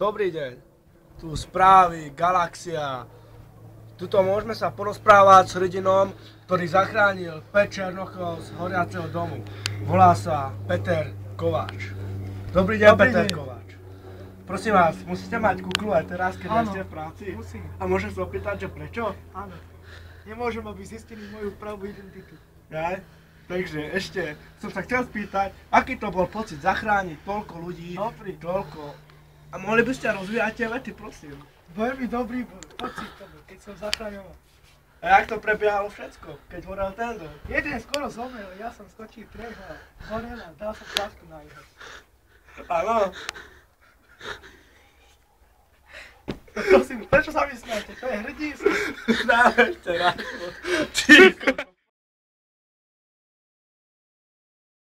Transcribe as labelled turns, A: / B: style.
A: Dobrý deň. Tu správy, galaxia. Tuto môžeme sa porozprávať s hrdinom, ktorý zachránil 5 černochov z horiaceho domu. Volá sa Peter Kováč. Dobrý deň, Peter Kováč. Prosím vás, musíte mať kuklu aj teraz, keď ste v práci?
B: Musím.
A: A môžem sa opýtať, že prečo?
B: Áno. Nemôžem, aby zistili moju pravú identitu.
A: Jaj? Takže ešte som sa chcel spýtať, aký to bol pocit zachrániť toľko ľudí,
B: Dobrý.
A: toľko. A mohli by ste rozvíjať tie vety, prosím.
B: Veľmi dobrý pocit to bol, keď som zachraňoval.
A: A jak to prebiehalo všetko, keď horel ten dom?
B: Jeden skoro zomrel, ja som skočil preho a horel a dal som plasku na jeho.
A: Áno.
B: Prosím, prečo sa mi smiete? To je hrdinstvo.
A: Dáme ešte raz. Ticho.